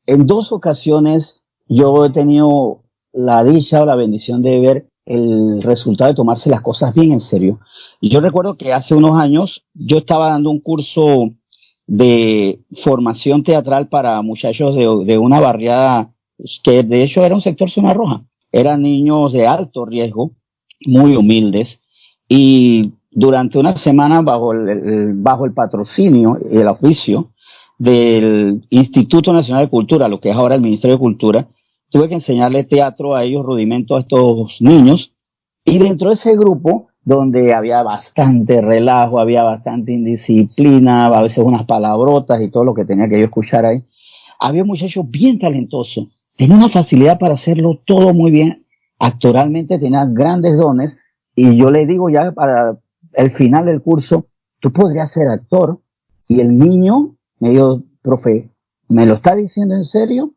En dos ocasiones yo he tenido la dicha o la bendición de ver el resultado de tomarse las cosas bien en serio. Y yo recuerdo que hace unos años yo estaba dando un curso de formación teatral para muchachos de una barriada que de hecho era un sector zona roja. Eran niños de alto riesgo, muy humildes, y durante una semana bajo el patrocinio y el auspicio del Instituto Nacional de Cultura, lo que es ahora el Ministerio de Cultura, tuve que enseñarle teatro a ellos, rudimentos a estos niños, y dentro de ese grupo, donde había bastante relajo, había bastante indisciplina, a veces unas palabrotas y todo lo que tenía que yo escuchar ahí, había un muchacho bien talentoso, tenía una facilidad para hacerlo todo muy bien, actoralmente tenía grandes dones, y yo le digo ya para el final del curso, tú podrías ser actor, y el niño me dijo, profe, ¿me lo está diciendo en serio?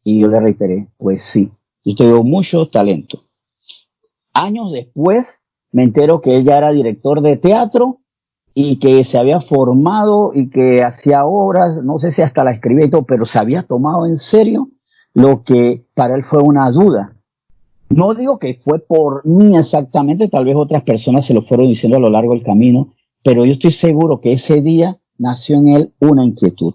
Y yo le reiteré, pues sí, yo tengo mucho talento. Años después me entero que ella era director de teatro y que se había formado y que hacía obras, no sé si hasta la escribía y todo, pero se había tomado en serio lo que para él fue una duda. No digo que fue por mí exactamente, tal vez otras personas se lo fueron diciendo a lo largo del camino, pero yo estoy seguro que ese día nació en él una inquietud.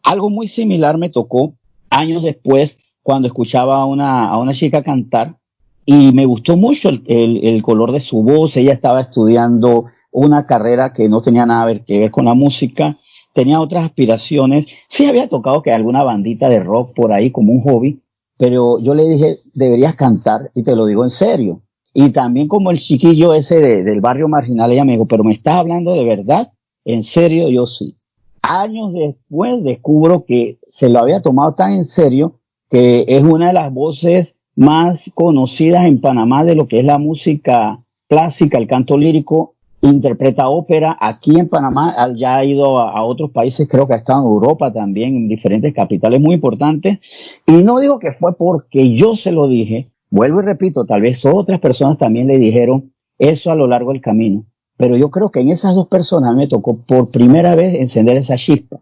Algo muy similar me tocó años después cuando escuchaba a una chica cantar y me gustó mucho el color de su voz. Ella estaba estudiando una carrera que no tenía nada que ver con la música, tenía otras aspiraciones. Sí había tocado que alguna bandita de rock por ahí como un hobby, pero yo le dije, deberías cantar, y te lo digo en serio. Y también como el chiquillo ese del barrio marginal, ella me dijo, pero ¿me estás hablando de verdad? ¿En serio? Yo sí. Años después descubro que se lo había tomado tan en serio que es una de las voces más conocidas en Panamá de lo que es la música clásica, el canto lírico, interpreta ópera aquí en Panamá, ya ha ido a otros países, creo que ha estado en Europa también, en diferentes capitales muy importantes, y no digo que fue porque yo se lo dije, vuelvo y repito, tal vez otras personas también le dijeron eso a lo largo del camino, pero yo creo que en esas dos personas me tocó por primera vez encender esa chispa.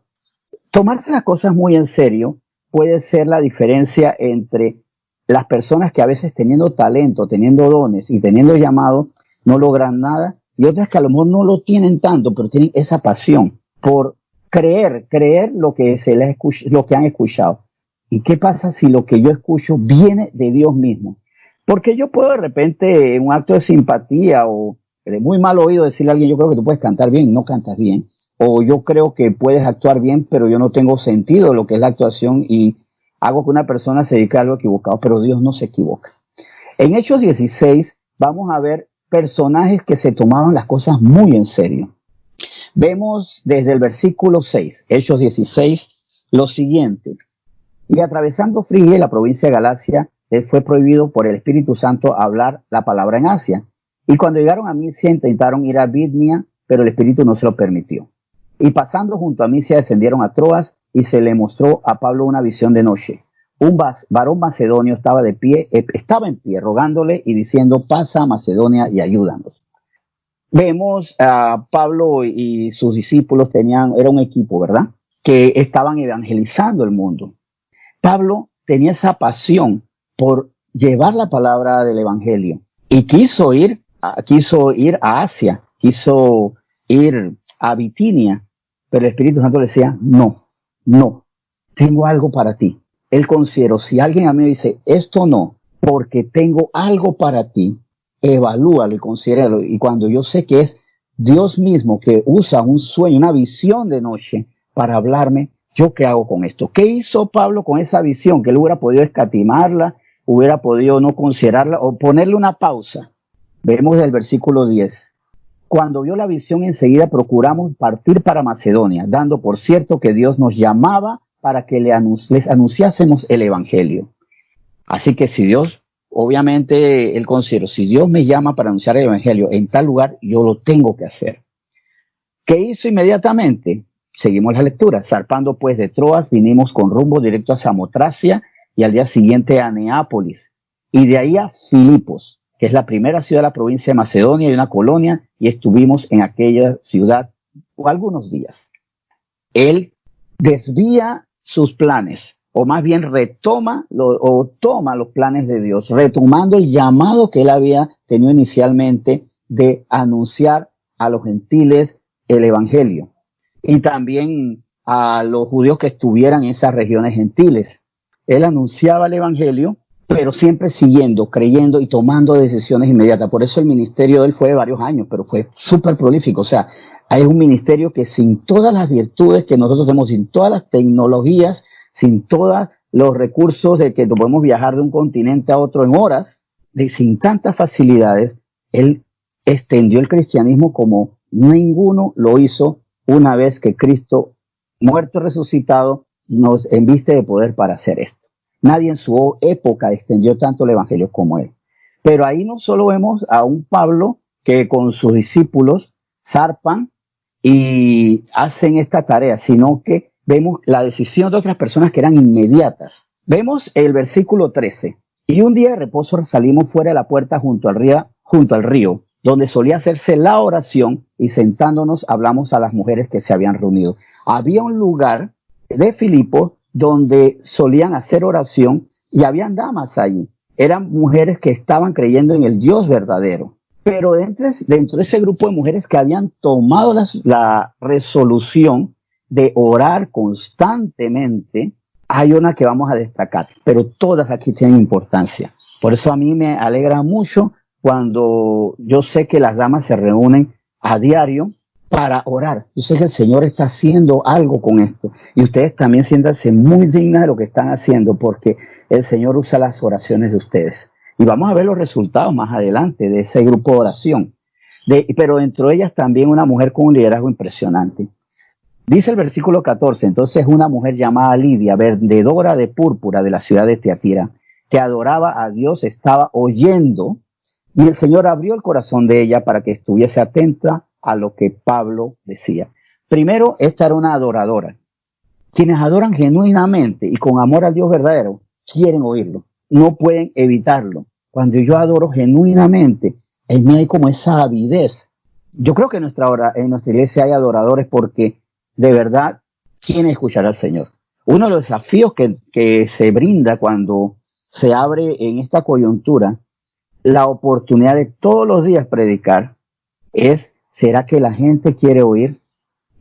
Tomarse las cosas muy en serio puede ser la diferencia entre las personas que a veces teniendo talento, teniendo dones y teniendo llamado no logran nada, y otras que a lo mejor no lo tienen tanto, pero tienen esa pasión por creer lo que lo que han escuchado. ¿Y qué pasa si lo que yo escucho viene de Dios mismo? Porque yo puedo de repente, en un acto de simpatía o de muy mal oído, decirle a alguien, yo creo que tú puedes cantar bien y no cantas bien. O yo creo que puedes actuar bien, pero yo no tengo sentido de lo que es la actuación y hago que una persona se dedique a algo equivocado, pero Dios no se equivoca. En Hechos 16 vamos a ver personajes que se tomaban las cosas muy en serio. Vemos desde el versículo 6, Hechos 16, lo siguiente. Y atravesando Frigia y la provincia de Galacia, les fue prohibido por el Espíritu Santo hablar la palabra en Asia. Y cuando llegaron a Misia, intentaron ir a Bitnia, pero el Espíritu no se lo permitió. Y pasando junto a Misia, descendieron a Troas y se le mostró a Pablo una visión de noche. Un varón macedonio estaba en pie, rogándole y diciendo, pasa a Macedonia y ayúdanos. Vemos a Pablo y sus discípulos era un equipo, ¿verdad? Que estaban evangelizando el mundo. Pablo tenía esa pasión por llevar la palabra del evangelio y quiso ir a Asia, quiso ir a Bitinia, pero el Espíritu Santo le decía, no, tengo algo para ti. Él consideró, si alguien a mí dice, esto no, porque tengo algo para ti, evalúalo y considéralo. Y cuando yo sé que es Dios mismo que usa un sueño, una visión de noche para hablarme, ¿yo qué hago con esto? ¿Qué hizo Pablo con esa visión? Que él hubiera podido escatimarla, hubiera podido no considerarla o ponerle una pausa. Vemos del versículo 10. Cuando vio la visión, enseguida procuramos partir para Macedonia, dando por cierto que Dios nos llamaba para que les anunciásemos el evangelio. Así que si Dios, obviamente él considera, si Dios me llama para anunciar el evangelio en tal lugar, yo lo tengo que hacer. ¿Qué hizo inmediatamente? Seguimos la lectura. Zarpando pues de Troas, vinimos con rumbo directo a Samotracia y al día siguiente a Neápolis. Y de ahí a Filipos, que es la primera ciudad de la provincia de Macedonia y una colonia, y estuvimos en aquella ciudad algunos días. Él desvía sus planes o más bien toma los planes de Dios, retomando el llamado que él había tenido inicialmente de anunciar a los gentiles el evangelio y también a los judíos que estuvieran en esas regiones gentiles. Él anunciaba el evangelio, pero siempre siguiendo, creyendo y tomando decisiones inmediatas. Por eso el ministerio de él fue de varios años, pero fue súper prolífico. O sea, hay un ministerio que sin todas las virtudes que nosotros tenemos, sin todas las tecnologías, sin todos los recursos de que podemos viajar de un continente a otro en horas, sin tantas facilidades, él extendió el cristianismo como ninguno lo hizo una vez que Cristo, muerto y resucitado, nos enviste de poder para hacer esto. Nadie en su época extendió tanto el evangelio como él. Pero ahí no solo vemos a un Pablo que con sus discípulos zarpan y hacen esta tarea, sino que vemos la decisión de otras personas que eran inmediatas. Vemos el versículo 13. Y un día de reposo salimos fuera de la puerta junto al río, donde solía hacerse la oración, y sentándonos hablamos a las mujeres que se habían reunido. Había un lugar de Filipo donde solían hacer oración y habían damas allí. Eran mujeres que estaban creyendo en el Dios verdadero. Pero dentro de ese grupo de mujeres que habían tomado la resolución de orar constantemente, hay una que vamos a destacar, pero todas aquí tienen importancia. Por eso a mí me alegra mucho cuando yo sé que las damas se reúnen a diario para orar. Yo sé que el Señor está haciendo algo con esto, y ustedes también siéntanse muy dignas de lo que están haciendo, porque el Señor usa las oraciones de ustedes. Y vamos a ver los resultados más adelante de ese grupo de oración. Pero dentro de ellas también una mujer con un liderazgo impresionante. Dice el versículo 14, entonces una mujer llamada Lidia, vendedora de púrpura de la ciudad de Tiatira, que adoraba a Dios, estaba oyendo, y el Señor abrió el corazón de ella para que estuviese atenta a lo que Pablo decía. Primero, esta era una adoradora. Quienes adoran genuinamente y con amor al Dios verdadero, quieren oírlo, no pueden evitarlo. Cuando yo adoro genuinamente, en mí hay como esa avidez. Yo creo que en nuestra iglesia hay adoradores porque de verdad quieren escuchar al Señor. Uno de los desafíos que se brinda cuando se abre en esta coyuntura la oportunidad de todos los días predicar es, ¿será que la gente quiere oír?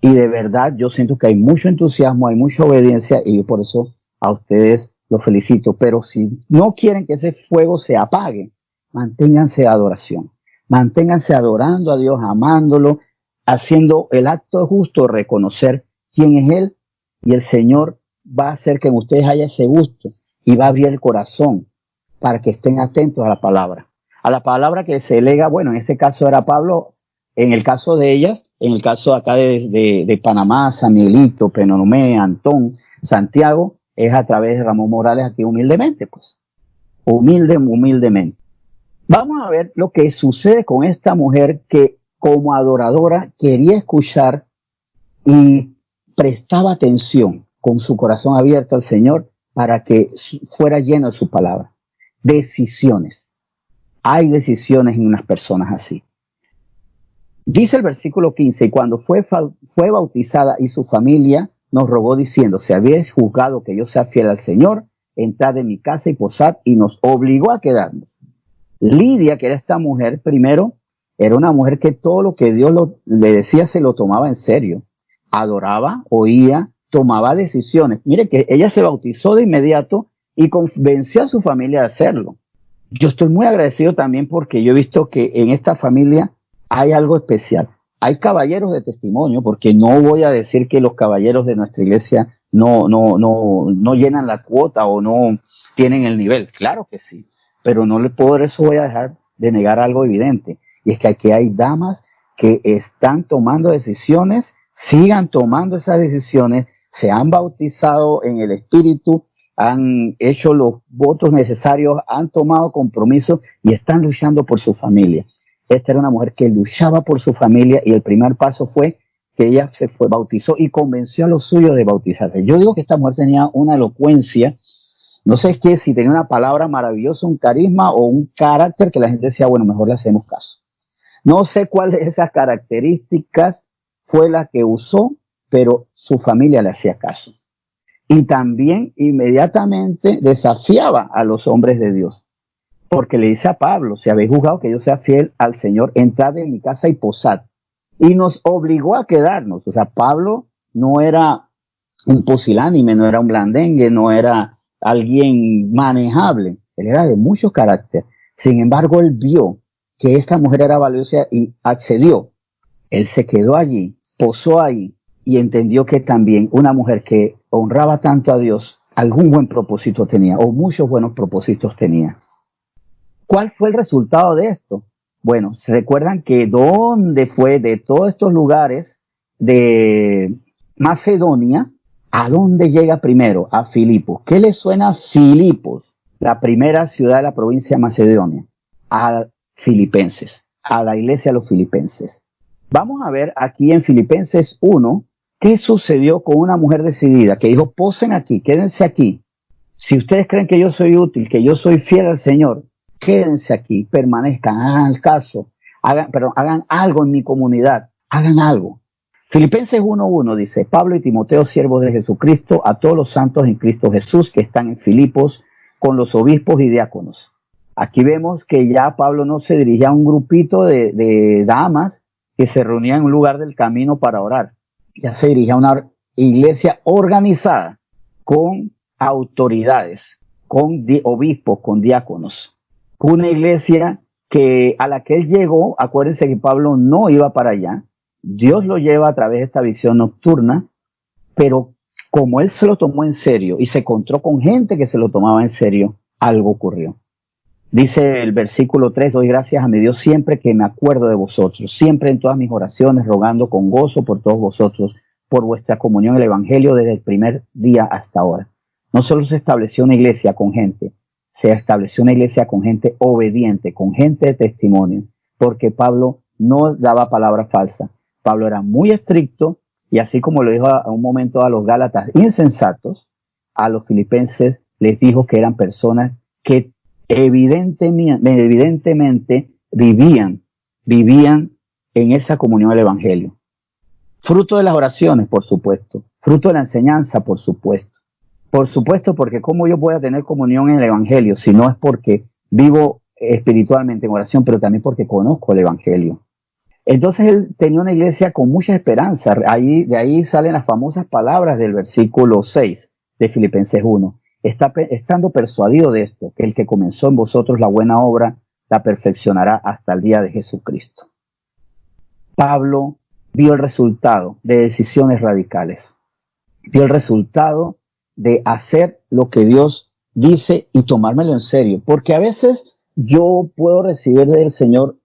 Y de verdad yo siento que hay mucho entusiasmo, hay mucha obediencia, y por eso a ustedes los felicito. Pero si no quieren que ese fuego se apague, manténganse adoración. Manténganse adorando a Dios, amándolo, haciendo el acto justo, reconocer quién es Él, y el Señor va a hacer que en ustedes haya ese gusto y va a abrir el corazón para que estén atentos a la palabra que se lega. Bueno, en este caso era Pablo, en el caso de ellas, en el caso acá de Panamá, San Miguelito, Penonomé, Antón, Santiago, es a través de Ramón Morales aquí humildemente, pues, humildemente. Vamos a ver lo que sucede con esta mujer que como adoradora quería escuchar y prestaba atención con su corazón abierto al Señor para que fuera lleno de su palabra. Decisiones. Hay decisiones en unas personas así. Dice el versículo 15, y cuando fue bautizada y su familia nos rogó diciendo, si habéis juzgado que yo sea fiel al Señor, entrad en mi casa y posad, y nos obligó a quedarnos. Lidia, que era esta mujer, primero, era una mujer que todo lo que Dios le decía se lo tomaba en serio. Adoraba, oía, tomaba decisiones. Mire que ella se bautizó de inmediato y convenció a su familia de hacerlo. Yo estoy muy agradecido también porque yo he visto que en esta familia hay algo especial. Hay caballeros de testimonio, porque no voy a decir que los caballeros de nuestra iglesia no llenan la cuota o no tienen el nivel. Claro que sí, pero no por eso voy a dejar de negar algo evidente. Y es que aquí hay damas que están tomando decisiones, sigan tomando esas decisiones, se han bautizado en el Espíritu, han hecho los votos necesarios, han tomado compromisos y están luchando por su familia. Esta era una mujer que luchaba por su familia, y el primer paso fue que ella bautizó y convenció a los suyos de bautizarse. Yo digo que esta mujer tenía una elocuencia, no sé qué, si tenía una palabra maravillosa, un carisma o un carácter que la gente decía, bueno, mejor le hacemos caso. No sé cuál de esas características fue la que usó, pero su familia le hacía caso. y también inmediatamente desafiaba a los hombres de Dios, porque le dice a Pablo, si habéis juzgado que yo sea fiel al Señor, entrad en mi casa y posad. Y nos obligó a quedarnos. O sea, Pablo no era un pusilánime, no era un blandengue, no era alguien manejable. Él era de mucho carácter. Sin embargo, él vio que esta mujer era valiosa y accedió. Él se quedó allí, posó ahí y entendió que también una mujer que honraba tanto a Dios, algún buen propósito tenía, o muchos buenos propósitos tenía. ¿Cuál fue el resultado de esto? Bueno, se recuerdan que dónde fue de todos estos lugares de Macedonia, ¿a dónde llega primero? A Filipos. ¿Qué le suena a Filipos? La primera ciudad de la provincia de Macedonia. A Filipenses, a la iglesia de los filipenses. Vamos a ver aquí en Filipenses 1, ¿qué sucedió con una mujer decidida? Que dijo, posen aquí, quédense aquí. Si ustedes creen que yo soy útil, que yo soy fiel al Señor, quédense aquí, permanezcan, hagan el caso, hagan algo en mi comunidad, hagan algo. Filipenses 1:1 dice, Pablo y Timoteo, siervos de Jesucristo, a todos los santos en Cristo Jesús que están en Filipos, con los obispos y diáconos. Aquí vemos que ya Pablo no se dirigía a un grupito de damas que se reunían en un lugar del camino para orar. Ya se dirigía a una iglesia organizada, con autoridades, con obispos, con diáconos. Una iglesia a la que él llegó, acuérdense que Pablo no iba para allá, Dios lo lleva a través de esta visión nocturna, pero como él se lo tomó en serio y se encontró con gente que se lo tomaba en serio, algo ocurrió. Dice el versículo 3, doy gracias a mi Dios siempre que me acuerdo de vosotros, siempre en todas mis oraciones, rogando con gozo por todos vosotros, por vuestra comunión en el Evangelio desde el primer día hasta ahora. No solo se estableció una iglesia con gente, se estableció una iglesia con gente obediente, con gente de testimonio, porque Pablo no daba palabra falsa. Pablo era muy estricto y así como lo dijo a un momento a los gálatas insensatos, a los filipenses les dijo que eran personas que evidentemente vivían en esa comunión del Evangelio. Fruto de las oraciones, por supuesto. Fruto de la enseñanza, por supuesto. Por supuesto, porque ¿cómo yo pueda tener comunión en el Evangelio si no es porque vivo espiritualmente en oración, pero también porque conozco el Evangelio? Entonces él tenía una iglesia con mucha esperanza. De ahí salen las famosas palabras del versículo 6 de Filipenses 1. Estando persuadido de esto, que el que comenzó en vosotros la buena obra, la perfeccionará hasta el día de Jesucristo. Pablo vio el resultado de decisiones radicales. Vio el resultado de hacer lo que Dios dice y tomármelo en serio. Porque a veces yo puedo recibir del Señor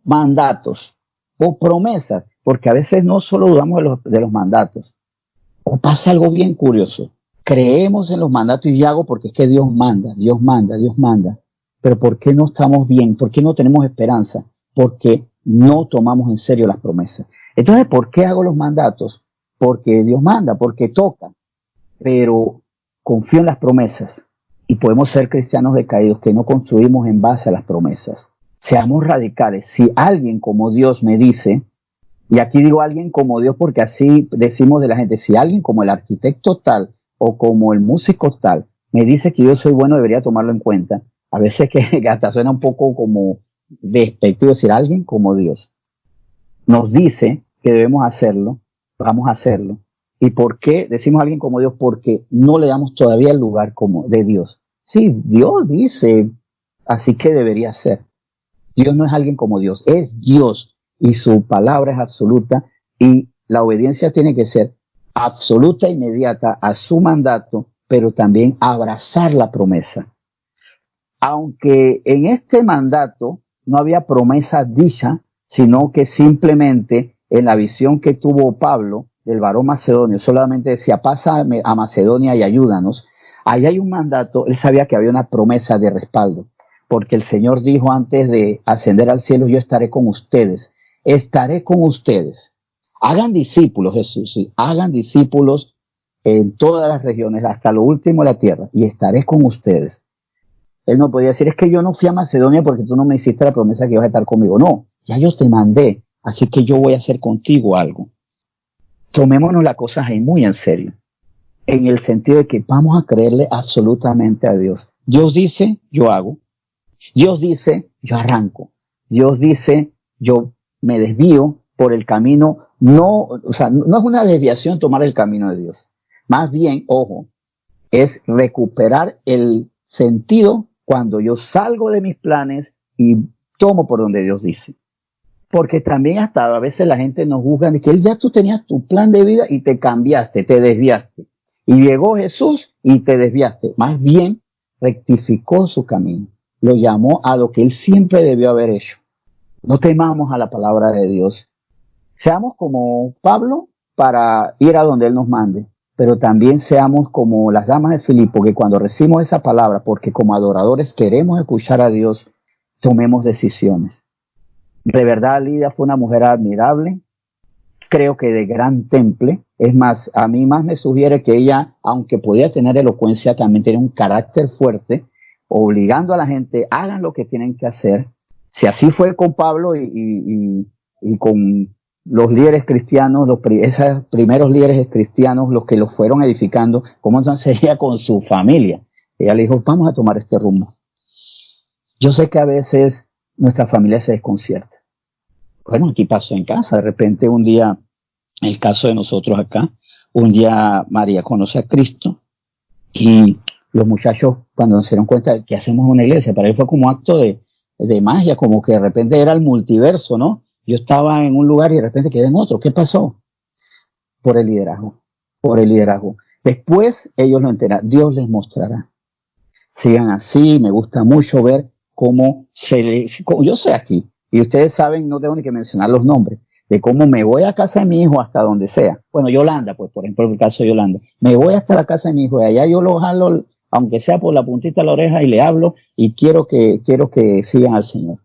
mandatos o promesas, porque a veces no solo dudamos de los mandatos. O pasa algo bien curioso. Creemos en los mandatos y hago porque es que Dios manda. Pero ¿por qué no estamos bien? ¿Por qué no tenemos esperanza? Porque no tomamos en serio las promesas. Entonces, ¿por qué hago los mandatos? Porque Dios manda, porque toca. Pero confío en las promesas y podemos ser cristianos decaídos que no construimos en base a las promesas. Seamos radicales. Si alguien como Dios me dice, y aquí digo alguien como Dios porque así decimos de la gente, si alguien como el arquitecto tal o como el músico tal me dice que yo soy bueno, debería tomarlo en cuenta. A veces que hasta suena un poco como despectivo decir alguien como Dios nos dice que debemos hacerlo, vamos a hacerlo. ¿Y por qué decimos alguien como Dios? Porque no le damos todavía el lugar como de Dios. Sí, Dios dice, así que debería ser. Dios no es alguien como Dios, es Dios y su palabra es absoluta y la obediencia tiene que ser absoluta e inmediata a su mandato, pero también abrazar la promesa. Aunque en este mandato no había promesa dicha, sino que simplemente en la visión que tuvo Pablo, del varón macedonio, solamente decía, pasa a Macedonia y ayúdanos. Ahí hay un mandato, él sabía que había una promesa de respaldo, porque el Señor dijo antes de ascender al cielo, yo estaré con ustedes. Hagan discípulos, Jesús, sí, hagan discípulos en todas las regiones, hasta lo último de la tierra, y estaré con ustedes. Él no podía decir, es que yo no fui a Macedonia porque tú no me hiciste la promesa que ibas a estar conmigo. No, ya yo te mandé, así que yo voy a hacer contigo algo. Tomémonos las cosas ahí muy en serio. en el sentido de que vamos a creerle absolutamente a Dios. Dios dice, yo hago. Dios dice, yo arranco. Dios dice, yo me desvío por el camino. No, o sea, no es una desviación tomar el camino de Dios. Más bien, ojo, es recuperar el sentido cuando yo salgo de mis planes y tomo por donde Dios dice. Porque también hasta a veces la gente nos juzga de que ya tú tenías tu plan de vida y te cambiaste, te desviaste. Y llegó Jesús y te desviaste. Más bien rectificó su camino. Lo llamó a lo que él siempre debió haber hecho. No temamos a la palabra de Dios. Seamos como Pablo para ir a donde él nos mande. Pero también seamos como las damas de Filipo, que cuando recibimos esa palabra, porque como adoradores queremos escuchar a Dios, tomemos decisiones. De verdad, Lidia fue una mujer admirable, creo que de gran temple. Es más, a mí más me sugiere que ella, aunque podía tener elocuencia, también tenía un carácter fuerte, obligando a la gente, hagan lo que tienen que hacer. Si así fue con Pablo y con los líderes cristianos, esos primeros líderes cristianos, los que los fueron edificando, ¿cómo entonces ella con su familia? Ella le dijo, vamos a tomar este rumbo. Yo sé que a veces nuestra familia se desconcierta. Bueno, aquí pasó en casa, de repente un día, el caso de nosotros acá, un día María conoce a Cristo y los muchachos cuando se dieron cuenta que hacemos una iglesia, para él fue como acto de magia, como que de repente era el multiverso, ¿no? Yo estaba en un lugar y de repente quedé en otro. ¿Qué pasó? Por el liderazgo, por el liderazgo. Después ellos lo entenderán, Dios les mostrará. Sigan así, me gusta mucho ver cómo yo sé aquí, y ustedes saben, no tengo ni que mencionar los nombres, de cómo me voy a casa de mi hijo hasta donde sea. Bueno, Yolanda, pues por ejemplo, en el caso de Yolanda, me voy hasta la casa de mi hijo y allá yo lo jalo, aunque sea por la puntita de la oreja, y le hablo y quiero que sigan al Señor.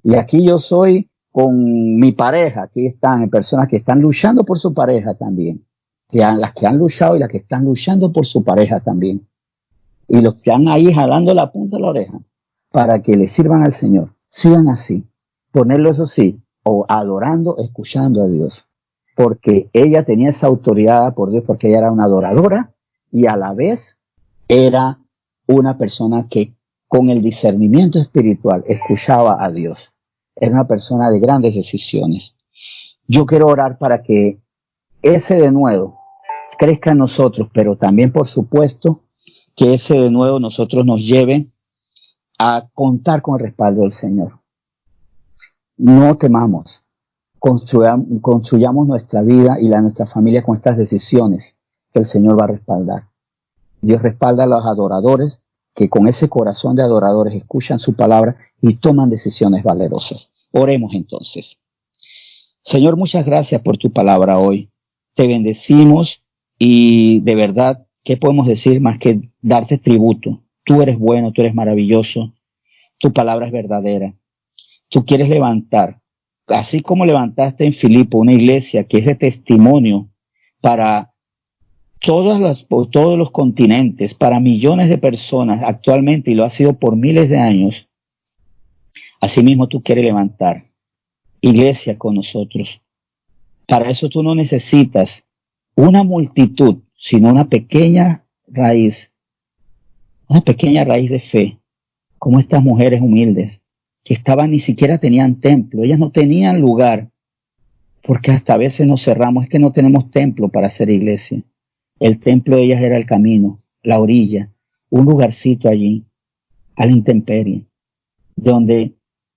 Y aquí yo soy con mi pareja, aquí están personas que están luchando por su pareja también, las que han luchado y las que están luchando por su pareja también, y los que están ahí jalando la punta de la oreja para que le sirvan al Señor. Sigan así, ponerlo eso sí, o adorando, escuchando a Dios, porque ella tenía esa autoridad por Dios, porque ella era una adoradora y a la vez era una persona que con el discernimiento espiritual escuchaba a Dios. Era una persona de grandes decisiones. Yo quiero orar para que ese denuedo crezca en nosotros, pero también, por supuesto, que ese denuedo nosotros nos lleve a contar con el respaldo del Señor. No temamos, construyamos nuestra vida y la de nuestra familia con estas decisiones que el Señor va a respaldar. Dios respalda a los adoradores que con ese corazón de adoradores escuchan su palabra y toman decisiones valerosas. Oremos entonces. Señor, muchas gracias por tu palabra hoy. Te bendecimos y de verdad, ¿qué podemos decir más que darte tributo? Tú eres bueno, tú eres maravilloso, tu palabra es verdadera. Tú quieres levantar, así como levantaste en Filipo una iglesia que es de testimonio para todos los continentes, para millones de personas actualmente, y lo ha sido por miles de años. Asimismo tú quieres levantar iglesia con nosotros. Para eso tú no necesitas una multitud, sino una pequeña raíz de fe, como estas mujeres humildes, que ni siquiera tenían templo, ellas no tenían lugar, porque hasta a veces nos cerramos, es que no tenemos templo para hacer iglesia. El templo de ellas era el camino, la orilla, un lugarcito allí, a la intemperie, donde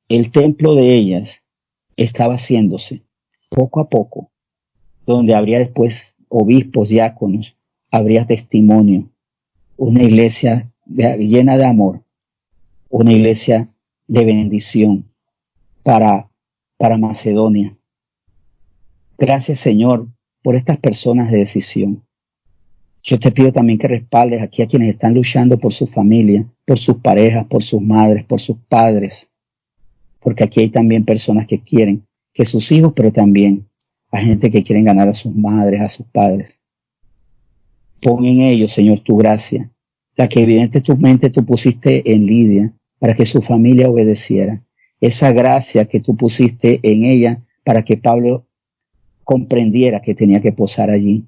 el templo de ellas estaba haciéndose poco a poco, donde habría después obispos, diáconos, habría testimonio, una iglesia llena de amor, una iglesia de bendición para Macedonia. Gracias, Señor, por estas personas de decisión. Yo te pido también que respaldes aquí a quienes están luchando por su familia, por sus parejas, por sus madres, por sus padres, porque aquí hay también personas que quieren que sus hijos, pero también hay gente que quieren ganar a sus madres, a sus padres. Pon en ellos, Señor, tu gracia, la que evidentemente tú pusiste en Lidia, para que su familia obedeciera. Esa gracia que tú pusiste en ella para que Pablo comprendiera que tenía que posar allí,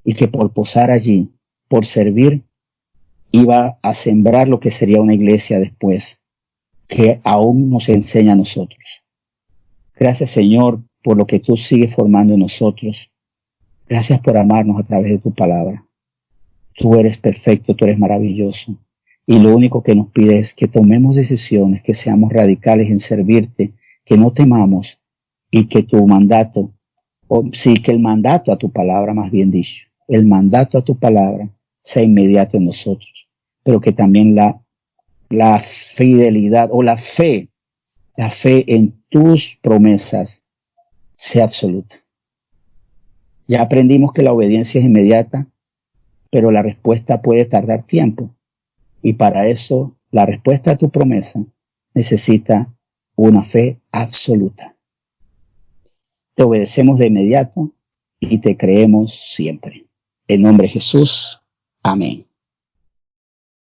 y que por posar allí por servir, iba a sembrar lo que sería una iglesia después, que aún nos enseña a nosotros. Gracias, Señor, por lo que tú sigues formando en nosotros. Gracias por amarnos a través de tu palabra. Tú eres perfecto, tú eres maravilloso. Y lo único que nos pides es que tomemos decisiones, que seamos radicales en servirte, que no temamos y que tu mandato, que el mandato a tu palabra, más bien dicho, el mandato a tu palabra sea inmediato en nosotros, pero que también la fidelidad o la fe en tus promesas sea absoluta. Ya aprendimos que la obediencia es inmediata, pero la respuesta puede tardar tiempo. Y para eso, la respuesta a tu promesa necesita una fe absoluta. Te obedecemos de inmediato y te creemos siempre. En nombre de Jesús. Amén.